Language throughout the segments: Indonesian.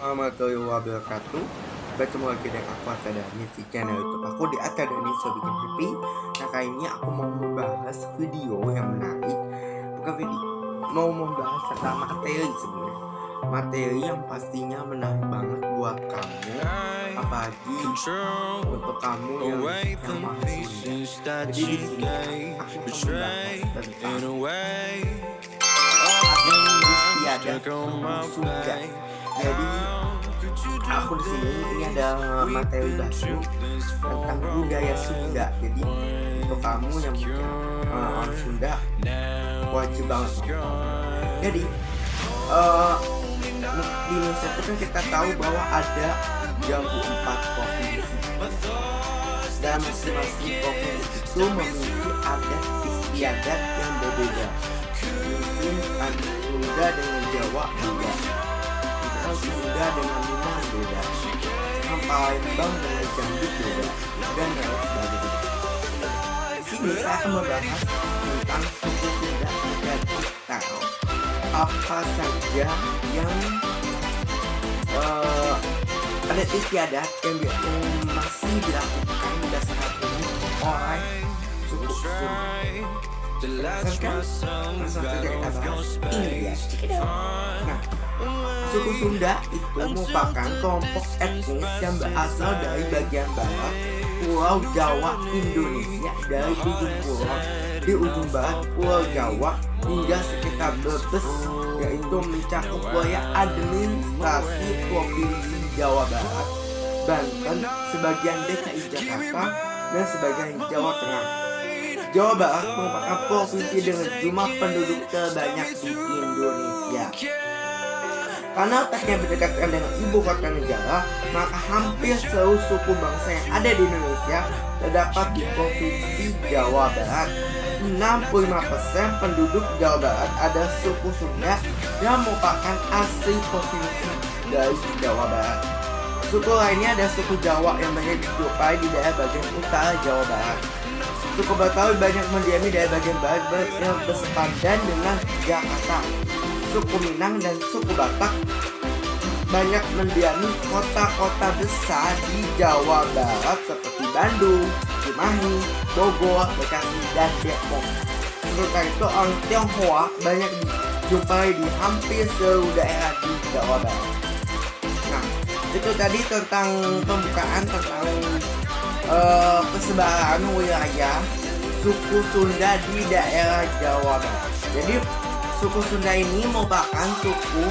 Warahmatullahi wabarakatuh. Bertemu lagi dengan aku Atadani di channel YouTube aku di Atadani So Bikin Happy. Nah, kali ini aku mau membahas video yang menarik. Bukan video, mau membahas tentang materi sebenarnya. Materi yang pastinya menarik banget buat kamu, apalagi untuk kamu yang mahasiswa. Jadi di sini aku akan membahas tentang ada Sunda. Jadi aku di sini ini ada materi baru tentang budaya Sunda. Jadi untuk kamu yang mungkin orang Sunda wajib banget nonton. Jadi di Indonesia itu kan kita tahu bahwa ada 34 provinsi dan masing-masing provinsi itu memiliki adat istiadat yang berbeda. Mungkin ada Sunda dengan Jawa beda, kita Sunda dengan Minang beda, Palembang dengan Jambi beda, dan lain sebagainya. Di sini saya akan membahas tentang suku Sunda dan kita apa saja yang adat istiadat yang masih dilakukan hingga saat ini oleh suku Sunda. Nah, suku Sunda itu merupakan kelompok etnis yang berasal dari bagian barat Pulau Jawa Indonesia, dari ujung pulau di ujung barat Pulau Jawa hingga sekitar Brebes, yaitu mencakup wilayah administrasi Provinsi Jawa Barat, Banten, sebagian DKI Jakarta, dan sebagian Jawa Tengah. Jawa Barat merupakan provinsi dengan jumlah penduduk terbanyak di Indonesia. Karena letaknya berdekatan dengan ibu kota negara, maka hampir seluruh suku bangsa yang ada di Indonesia terdapat di provinsi Jawa Barat. 65% penduduk Jawa Barat ada suku Sunda yang merupakan asli provinsi dari Jawa Barat. Suku lainnya ada suku Jawa yang banyak dijumpai di daerah bagian utara Jawa Barat. Suku Betawi banyak mendiami daerah bagian barat yang bersepadan dengan Jakarta. Suku Minang dan suku Batak banyak mendiami kota-kota besar di Jawa Barat seperti Bandung, Cimahi, Bogor, Bekasi, dan Depok. Sementara itu orang Tionghoa banyak dijumpai di hampir seluruh daerah di Jawa Barat. Nah, itu tadi tentang pembukaan tentang persebaran wilayah suku Sunda di daerah Jawa Barat. Jadi suku Sunda ini merupakan suku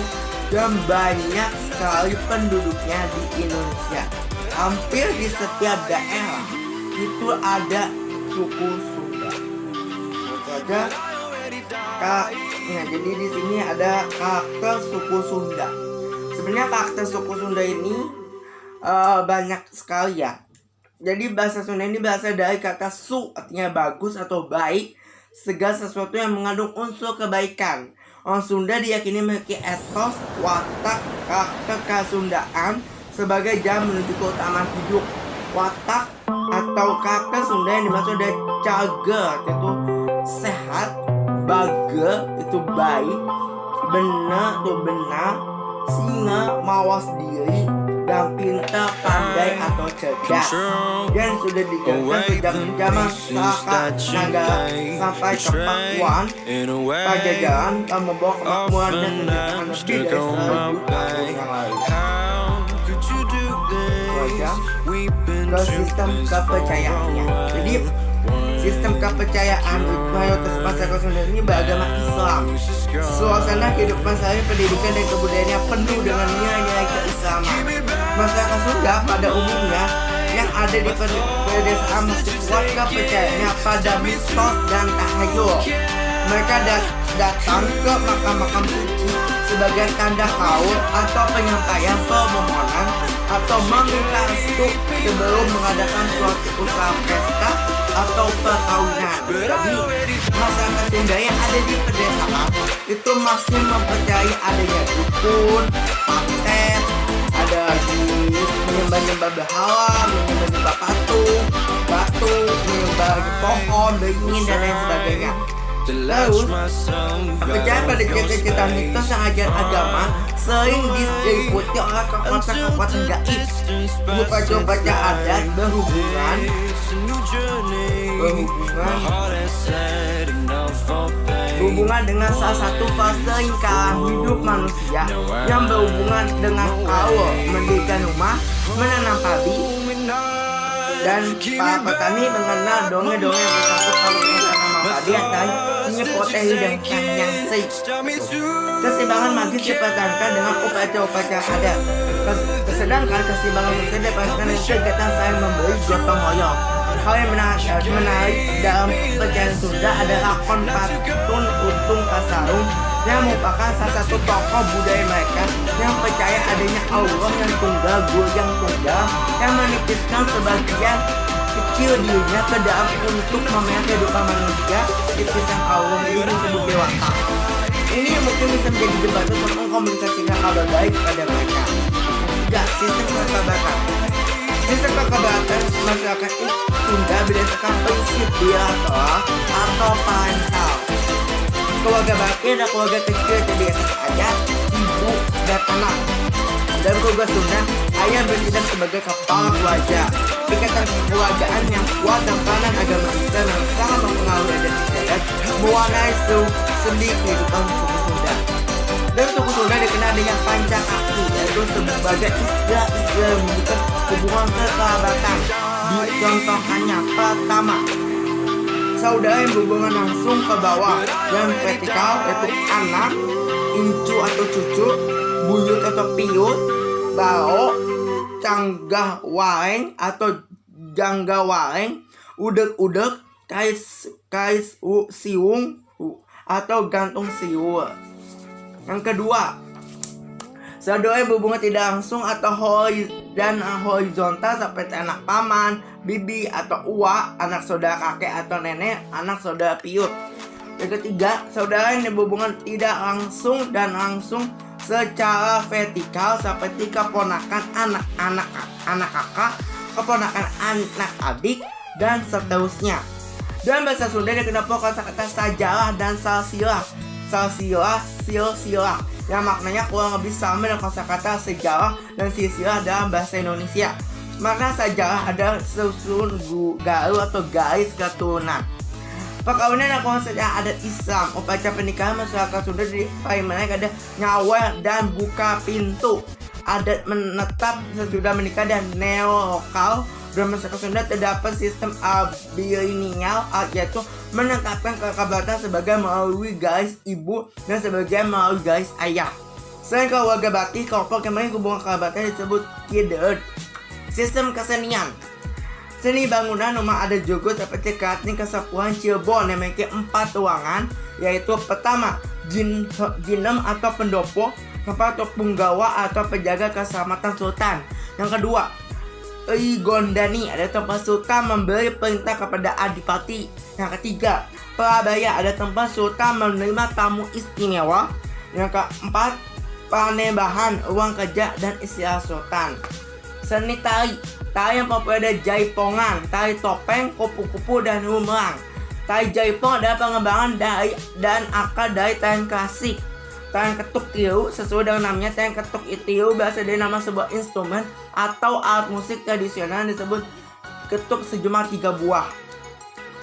yang banyak sekali penduduknya di Indonesia. Hampir di setiap daerah itu ada suku Sunda. Nah, jadi di sini ada karakter suku Sunda. Sebenarnya karakter suku Sunda ini banyak sekali ya. Jadi bahasa Sunda ini berasal dari kata su, artinya bagus atau baik, segala sesuatu yang mengandung unsur kebaikan. Orang Sunda diyakini memiliki etos, watak, karakter kesundaan sebagai jalan menuju keutamaan hidup. Watak atau karakter Sunda yang dimaksud dari cager itu sehat, bage itu baik, benar itu benar, singa mawas diri, dan pintar, pandai atau cerdas, dan sudah dijalankan sejak zaman Saka Nagara sampai ke Pakuan, Pajajaran, dan membawa kemakmuran dan kejayaan lebih dari 1000 tahun yang lalu. Ke sistem kepercayaannya. Jadi sistem kepercayaan mayoritas masyarakat Sunda ini beragama Islam. Suasana kehidupan sehari, pendidikan dan kebudayaannya penuh dengan nilai-nilai keislaman. Masyarakat Sunda pada umumnya yang ada di pedesaan masih kuat kepercayaannya pada mitos dan tahayul. Mereka datang ke makam-makam suci sebagai tanda haul atau penyampaian permohonan atau meminta restu sebelum mengadakan suatu usaha pesta atau perkawinan. Jadi masyarakat Sunda yang ada di pedesaan itu masih mempercayai adanya dukun, santet, ada lagi menyembah-nyembah berhala, menyembah-nyembah patung, batu, menyembah pohon, beringin, dan lain sebagainya. Terus, kepercayaan pada cita-cita mitos yang ajaran agama sering diikuti oleh kekuatan-kekuatan gaib. Upacara adat berhubungan dengan salah satu fase lingkaran hidup manusia yang berhubungan dengan Allah, mendirikan rumah, menanam padi, dan para petani mengenal dongeng-dongeng yang bersangkut paut dengan nama padi atau menyepoteli dan sangyangsi. Keseimbangan magis dipertahankan dengan upacara-upacara adat. Sedangkan keseimbangan manusia dipertahankan dengan kegiatan saling memberi gotong royong. Hal yang menarik dalam percayaan Sunda adalah Konpatun Utung Kasarung yang merupakan salah satu tokoh budaya mereka yang percaya adanya Allah yang tunggal, Guru yang tunggal, yang menipiskan sebagian kecil dirinya ke dalam untuk memelihara kehidupan manusia. Titisan Allah ini disebut dewata. Ini mungkin bisa menjadi jembatan untuk mengkomunikasikan kabar baik pada mereka. Sistem kekerabatan. Sistem kekerabatan masyarakat Sunda berdasarkan prinsip bilateral atau parental. Keluarga bakti dan keluarga kecil terdiri atas ayah, ibu, dan anak. Dalam keluarga Sunda, ayah bertindak sebagai kepala keluarga. Ikatan kekeluargaan yang kuat dan peranan agama Islam yang sangat mempengaruhi identitas mewarnai sendi kehidupan suku Sunda. Dan suku Sunda dikenal dengan pancakakti, yaitu sebagai istilah yang menunjukkan hubungan kekerabatan. Dicontohkannya, pertama, saudara yang berhubungan langsung ke bawah, yang vertikal yaitu anak, incu atau cucu, buyut atau piut, bao, canggah wareng atau jangga wareng, udek-udek, kais siung atau gantung siur. Yang kedua, saudara yang berhubungan tidak langsung atau horizontal seperti anak paman, bibi atau uak, anak saudara kakek atau nenek, anak saudara piut. Yang ketiga, saudara yang berhubungan tidak langsung dan langsung secara vertikal seperti keponakan anak kakak, keponakan anak adik, dan seterusnya. Dalam bahasa Sunda dikenal kata-kata sajalah dan salsilah. Silsilah yang maknanya kurang lebih sama dengan kosakata sejarah dan silsilah dalam bahasa Indonesia. Makna sejarah adalah susun garu atau garis keturunan. Perkawinan dan konsep adat Islam. Upacara pernikahan masyarakat Sunda di mereka ada nyawer dan buka pintu. Adat menetap sesudah menikah dan neo-lokal. Dalam masyarakat Sunda terdapat sistem abilinial, yaitu menetapkan kekerabatan sebagai melalui garis ibu dan sebagian melalui garis ayah. Selain keluarga bakti, kelompok yang memiliki hubungan kerabatan disebut kideut. Sistem kesenian. Seni bangunan rumah adat Jogo seperti Keraton Kasepuhan Cirebon yang memiliki 4 ruangan, yaitu pertama, jinem atau pendopo, atau punggawa atau penjaga keselamatan sultan. Yang kedua, Gondani, ada tempat sultan memberi perintah kepada adipati. Yang ketiga, Prabaya, ada tempat sultan menerima tamu istimewa. Yang keempat, Panembahan, ruang kerja dan istirahat sultan. Seni tari yang populer ada jaipongan, tari topeng, kupu-kupu, dan rumelang. Tari jaipong adalah pengembangan dan akar dari tarian klasik. Tarian ketuk tiru, sesuai dengan namanya, tarian ketuk tiru berasal dari nama sebuah instrumen atau alat musik tradisional disebut ketuk sejumlah 3 buah.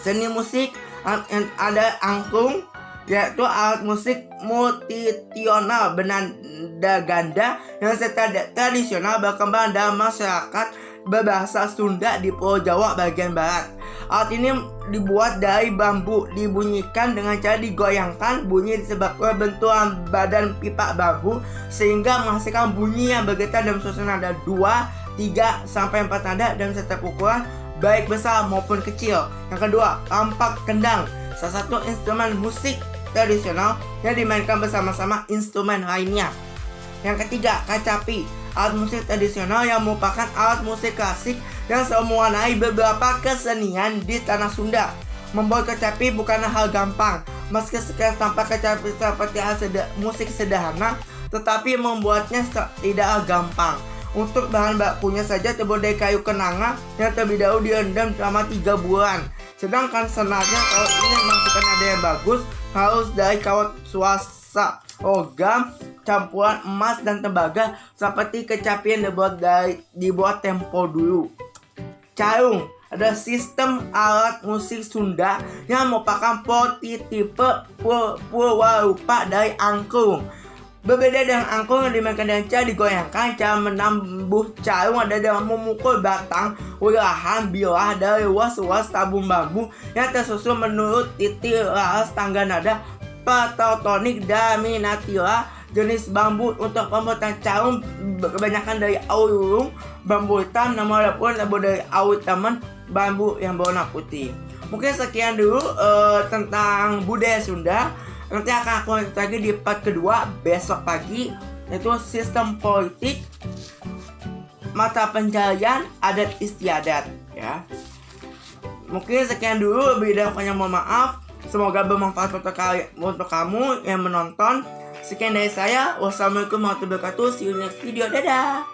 Seni musik ada angklung, yaitu alat musik multitonal bernada ganda yang secara tradisional berkembang dalam masyarakat berbahasa Sunda di Pulau Jawa bagian barat. Alat ini dibuat dari bambu, dibunyikan dengan cara digoyangkan. Bunyi disebabkan benturan badan pipa bambu sehingga menghasilkan bunyi yang bergetar dalam susunan nada 2, 3, sampai 4 nada dan setiap ukuran baik besar maupun kecil. Yang kedua, rampak kendang, salah satu instrumen musik tradisional yang dimainkan bersama-sama instrumen lainnya. Yang ketiga, kacapi, alat musik tradisional yang merupakan alat musik klasik yang mewarnai beberapa kesenian di tanah Sunda. Membuat kecapi bukanlah hal gampang. Meski sekilas tampak kecapi seperti alat musik sederhana, tetapi membuatnya tidaklah gampang. Untuk bahan bakunya saja terbuat dari kayu kenanga yang terlebih dahulu direndam selama 3 bulan. Sedangkan senarnya kalau ingin masukkan ada yang bagus harus dari kawat swasta logam campuran emas dan tembaga seperti kecapi yang dibuat tempo dulu. Carung ada sistem alat musik Sunda yang merupakan prototipe purwarupa dari angklung. Berbeda dengan angklung yang dimainkan dengan cara digoyangkan, cara menambuh carung ada dengan memukul batang ulahan bilah dari luas-luas tabung bambu yang tersusun menurut titik laras tangga nada pentatonik dominatila. Jenis bambu untuk pembuatan carung kebanyakan dari aulung, bambu hitam, namun ada pun dari aul teman bambu yang berwarna putih. Mungkin sekian dulu tentang budaya Sunda. Nanti akan aku lanjut lagi di part kedua besok pagi, yaitu sistem politik, mata pencarian, adat istiadat ya. Mungkin sekian dulu, lebih dari kurangnya mohon maaf. Semoga bermanfaat untuk kamu yang menonton. Sekian dari saya. Wassalamualaikum warahmatullahi wabarakatuh. See you next video. Dadah.